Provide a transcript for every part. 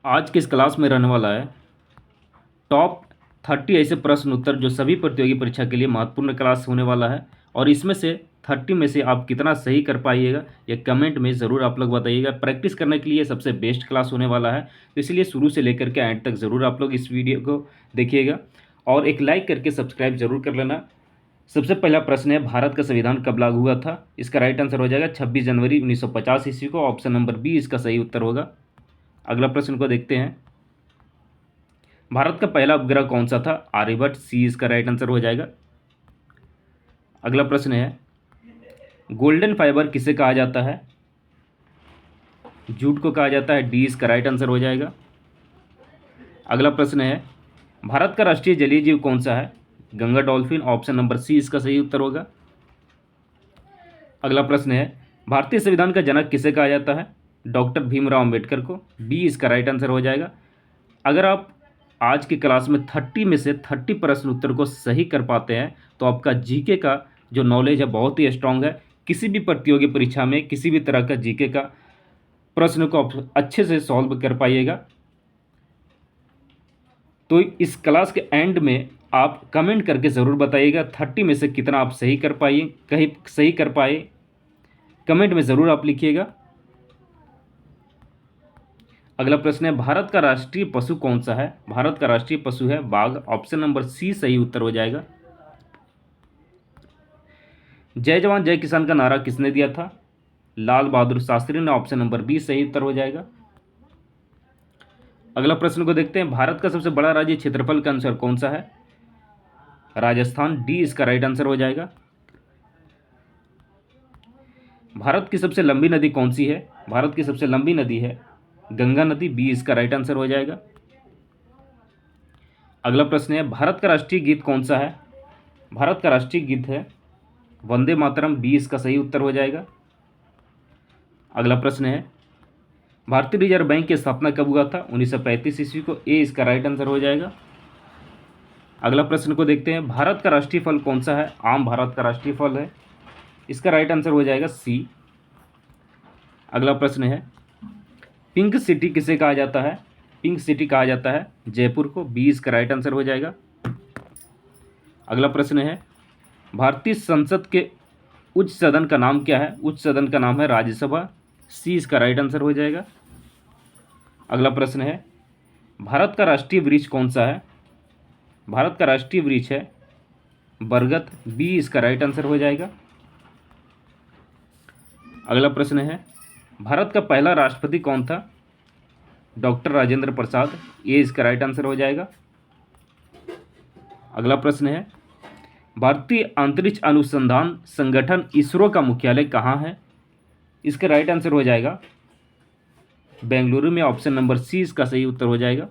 आज के इस क्लास में रहने वाला है टॉप 30 ऐसे प्रश्न उत्तर जो सभी प्रतियोगी परीक्षा के लिए महत्वपूर्ण क्लास होने वाला है। और इसमें से 30 में से आप कितना सही कर पाइएगा ये कमेंट में ज़रूर आप लोग बताइएगा। प्रैक्टिस करने के लिए सबसे बेस्ट क्लास होने वाला है, तो इसलिए शुरू से लेकर के एंड तक ज़रूर आप लोग इस वीडियो को देखिएगा और एक लाइक करके सब्सक्राइब जरूर कर लेना। सबसे पहला प्रश्न है, भारत का संविधान कब लागू हुआ था? इसका राइट आंसर हो जाएगा 26 जनवरी 1950 ईस्वी को। ऑप्शन नंबर बी इसका सही उत्तर होगा। अगला प्रश्न को देखते हैं, भारत का पहला उपग्रह कौन सा था? आर्यभट्ट। सी इसका राइट आंसर हो जाएगा। अगला प्रश्न है, गोल्डन फाइबर किसे कहा जाता है? जूट को कहा जाता है। डी इसका राइट आंसर हो जाएगा। अगला प्रश्न है, भारत का राष्ट्रीय जलीय जीव कौन सा है? Ganga dolphin. Option number C इसका सही उत्तर होगा। अगला प्रश्न है, भारतीय संविधान का जनक किसे कहा जाता है? डॉक्टर भीमराव अंबेडकर को। बी इसका राइट आंसर हो जाएगा। अगर आप आज की क्लास में 30 में से 30 प्रश्न उत्तर को सही कर पाते हैं तो आपका जीके का जो नॉलेज है बहुत ही स्ट्रांग है। किसी भी प्रतियोगी परीक्षा में किसी भी तरह का जीके का प्रश्न को आप अच्छे से सॉल्व कर पाइएगा। तो इस क्लास के एंड में आप कमेंट करके ज़रूर बताइएगा 30 में से कितना आप सही कर पाइए, कहीं सही कर पाए, कमेंट में ज़रूर आप लिखिएगा। अगला प्रश्न है, भारत का राष्ट्रीय पशु कौन सा है? भारत का राष्ट्रीय पशु है बाघ। ऑप्शन नंबर सी सही उत्तर हो जाएगा। जय जवान जय किसान का नारा किसने दिया था? लाल बहादुर शास्त्री ने। ऑप्शन नंबर बी सही उत्तर हो जाएगा। अगला प्रश्न को देखते हैं, भारत का सबसे बड़ा राज्य क्षेत्रफल के अनुसार कौन सा है? राजस्थान। डी इसका राइट आंसर हो जाएगा। भारत की सबसे लंबी नदी कौन सी है? भारत की सबसे लंबी नदी है गंगा नदी। बी इसका राइट आंसर हो जाएगा। अगला प्रश्न है, भारत का राष्ट्रीय गीत कौन सा है? भारत का राष्ट्रीय गीत है वंदे मातरम। बी इसका सही उत्तर हो जाएगा। अगला प्रश्न है, भारतीय रिजर्व बैंक की स्थापना कब हुआ था? 1935 ईस्वी को। ए इसका राइट आंसर हो जाएगा। अगला प्रश्न को देखते हैं, भारत का राष्ट्रीय फल कौन सा है? आम भारत का राष्ट्रीय फल है। इसका राइट आंसर हो जाएगा सी। अगला प्रश्न है, पिंक सिटी किसे कहा जाता है? पिंक सिटी कहा जाता है जयपुर को। बी इसका राइट आंसर हो जाएगा। अगला प्रश्न है, भारतीय संसद के उच्च सदन का नाम क्या है? उच्च सदन का नाम है राज्यसभा। सी इसका राइट आंसर हो जाएगा। अगला प्रश्न है, भारत का राष्ट्रीय वृक्ष कौन सा है? भारत का राष्ट्रीय वृक्ष है बरगद। बी इसका राइट आंसर हो जाएगा। अगला प्रश्न है, भारत का पहला राष्ट्रपति कौन था? डॉक्टर राजेंद्र प्रसाद। ये इसका राइट आंसर हो जाएगा। अगला प्रश्न है, भारतीय अंतरिक्ष अनुसंधान संगठन इसरो का मुख्यालय कहाँ है? इसका राइट आंसर हो जाएगा बेंगलुरु में। ऑप्शन नंबर सी इसका सही उत्तर हो जाएगा।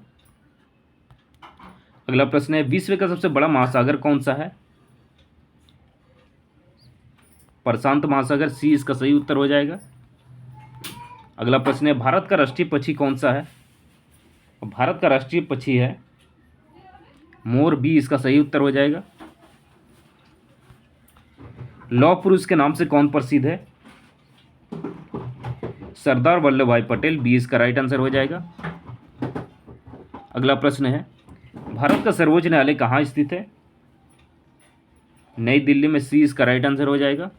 अगला प्रश्न है, विश्व का सबसे बड़ा महासागर कौन सा है? प्रशांत महासागर। सी इसका सही उत्तर हो जाएगा। अगला प्रश्न है, भारत का राष्ट्रीय पक्षी कौन सा है? भारत का राष्ट्रीय पक्षी है मोर। बी इसका सही उत्तर हो जाएगा। लौह पुरुष के नाम से कौन प्रसिद्ध है? सरदार वल्लभ भाई पटेल। बी इसका राइट आंसर हो जाएगा। अगला प्रश्न है, भारत का सर्वोच्च न्यायालय कहाँ स्थित है? नई दिल्ली में। सी इसका राइट आंसर हो जाएगा।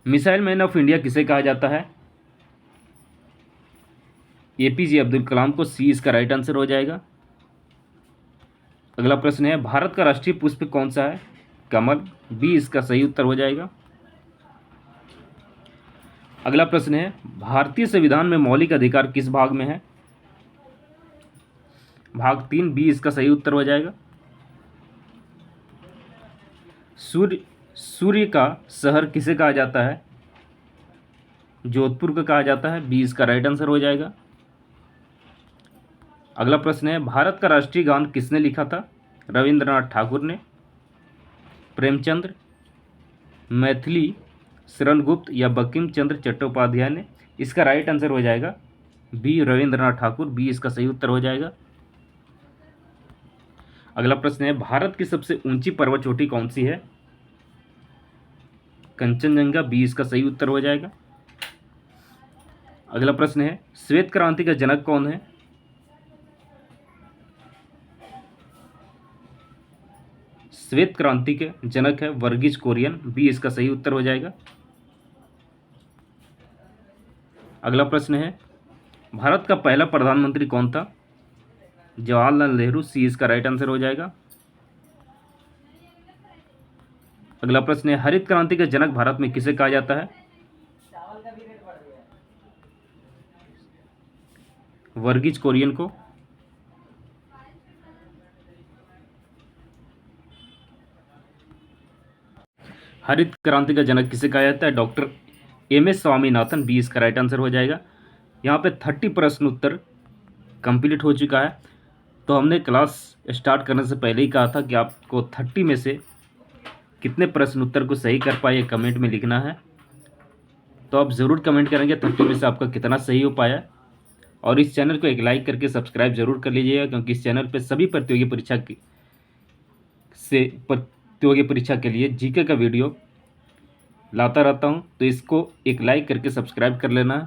मिसाइल मैन ऑफ इंडिया किसे कहा जाता है? एपीजे अब्दुल कलाम को। सी इसका राइट आंसर हो जाएगा। अगला प्रश्न है, भारत का राष्ट्रीय पुष्प कौन सा है? कमल। बी इसका सही उत्तर हो जाएगा। अगला प्रश्न है, भारतीय संविधान में मौलिक अधिकार किस भाग में है? भाग 3। बी इसका सही उत्तर हो जाएगा। सूर्य का शहर किसे कहा जाता है? जोधपुर को कहा जाता है। बी इसका राइट आंसर हो जाएगा। अगला प्रश्न है, भारत का राष्ट्रीय गान किसने लिखा था? रविंद्रनाथ ठाकुर ने, प्रेमचंद्र, मैथिली शरण गुप्त या बंकिम चंद्र चट्टोपाध्याय ने। इसका राइट आंसर हो जाएगा बी रविंद्रनाथ ठाकुर। बी इसका सही उत्तर हो जाएगा। अगला प्रश्न है, भारत की सबसे ऊंची पर्वत चोटी कौन सी है? कंचनजंगा। बी इसका सही उत्तर हो जाएगा। अगला प्रश्न है, श्वेत क्रांति का जनक कौन है? श्वेत क्रांति के जनक है वर्गीज कुरियन, बी इसका सही उत्तर हो जाएगा। अगला प्रश्न है, भारत का पहला प्रधानमंत्री कौन था? जवाहरलाल नेहरू, सी इसका राइट आंसर हो जाएगा। अगला प्रश्न है, हरित क्रांति का जनक भारत में किसे कहा जाता है? वर्गीज कुरियन को। हरित क्रांति का जनक किसे कहा जाता है? Doctor M S. स्वामीनाथन, बी इसका राइट आंसर हो जाएगा। यहाँ पे 30 प्रश्न उत्तर कंप्लीट हो चुका है। तो हमने क्लास स्टार्ट करने से पहले ही कहा था कि आपको 30 में से कितने प्रश्न उत्तर को सही कर पाए कमेंट में लिखना है। तो आप ज़रूर कमेंट करेंगे 30 में से आपका कितना सही हो पाया। और इस चैनल को एक लाइक करके सब्सक्राइब जरूर कर लीजिएगा, क्योंकि इस चैनल पे सभी प्रतियोगी परीक्षा के लिए जीके का वीडियो लाता रहता हूँ। तो इसको एक लाइक करके सब्सक्राइब कर लेना।